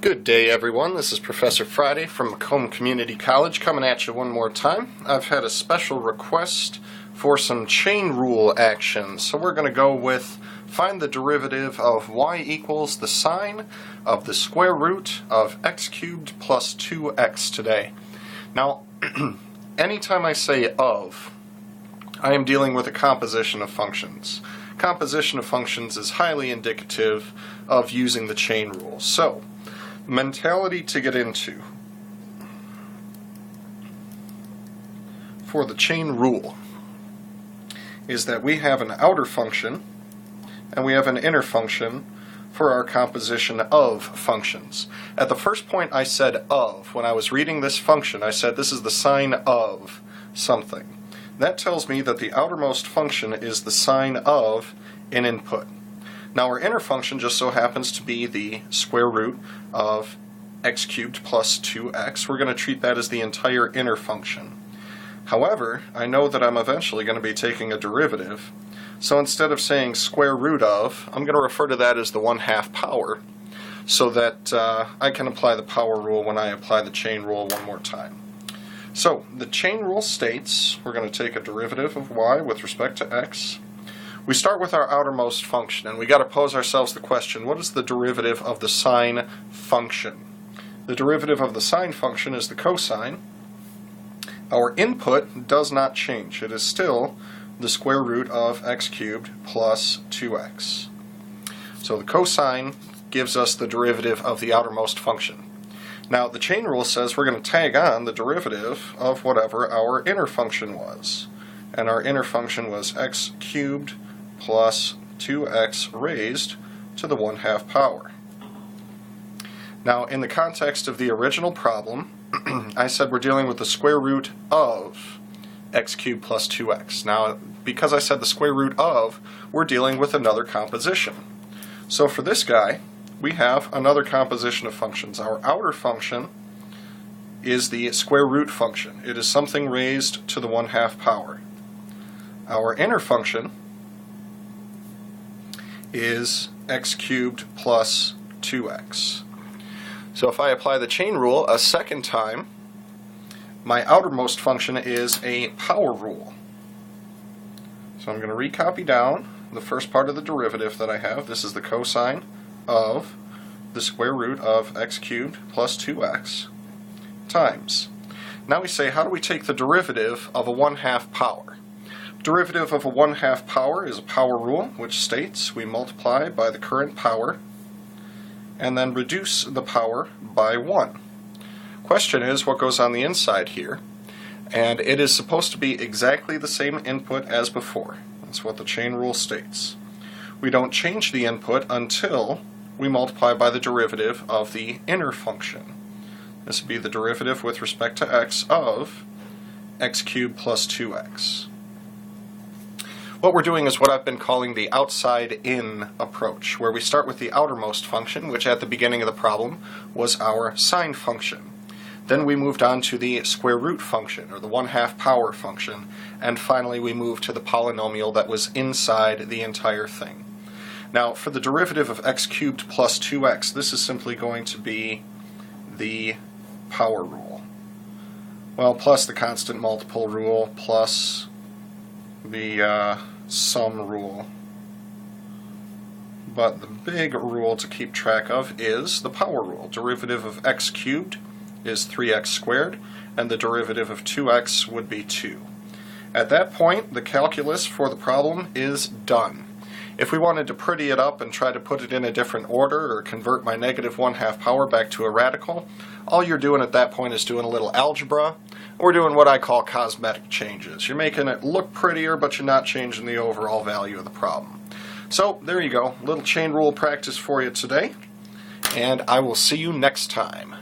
Good day, everyone. This is Professor Friday from Macomb Community College coming at you one more time. I've had a special request for some chain rule action. So we're going to go with find the derivative of y equals the sine of the square root of x cubed plus 2x today. Now, anytime I say of, I am dealing with a composition of functions. Composition of functions is highly indicative of using the chain rule. So, mentality to get into for the chain rule is that we have an outer function and we have an inner function for our composition of functions. At the first point I said of. When I was reading this function, I said this is the sine of something. That tells me that the outermost function is the sine of an input. Now our inner function just so happens to be the square root of x cubed plus 2x. We're going to treat that as the entire inner function. However, I know that I'm eventually going to be taking a derivative, so instead of saying square root of, I'm going to refer to that as the 1/2 power, so that I can apply the power rule when I apply the chain rule one more time. So the chain rule states we're going to take a derivative of y with respect to x. We start with our outermost function, and we got to pose ourselves the question, what is the derivative of the sine function? The derivative of the sine function is the cosine. Our input does not change. It is still the square root of x cubed plus 2x. So the cosine gives us the derivative of the outermost function. Now the chain rule says we're going to tag on the derivative of whatever our inner function was. And our inner function was x cubed plus 2x raised to the 1/2 power. Now in the context of the original problem, I said we're dealing with the square root of x cubed plus 2x. Now because I said the square root of, we're dealing with another composition. So for this guy, we have another composition of functions. Our outer function is the square root function. It is something raised to the 1/2 power. Our inner function is x cubed plus 2x. So if I apply the chain rule a second time, my outermost function is a power rule. So I'm going to recopy down the first part of the derivative that I have. This is the cosine of the square root of x cubed plus 2x times. Now we say, how do we take the derivative of a 1/2 power? Derivative of a 1/2 power is a power rule, which states we multiply by the current power and then reduce the power by 1. Question is, what goes on the inside here? And it is supposed to be exactly the same input as before. That's what the chain rule states. We don't change the input until we multiply by the derivative of the inner function. This would be the derivative with respect to x of x cubed plus 2x. What we're doing is what I've been calling the outside-in approach, where we start with the outermost function, which at the beginning of the problem was our sine function. Then we moved on to the square root function, or the 1/2 power function, and finally we moved to the polynomial that was inside the entire thing. Now, for the derivative of x cubed plus 2x, this is simply going to be the power rule. Well, plus the constant multiple rule, plus the sum rule. But the big rule to keep track of is the power rule. Derivative of x cubed is 3x squared, and the derivative of 2x would be 2. At that point, the calculus for the problem is done. If we wanted to pretty it up and try to put it in a different order or convert my negative 1/2 power back to a radical, all you're doing at that point is doing a little algebra, or doing what I call cosmetic changes. You're making it look prettier, but you're not changing the overall value of the problem. So there you go, little chain rule practice for you today, and I will see you next time.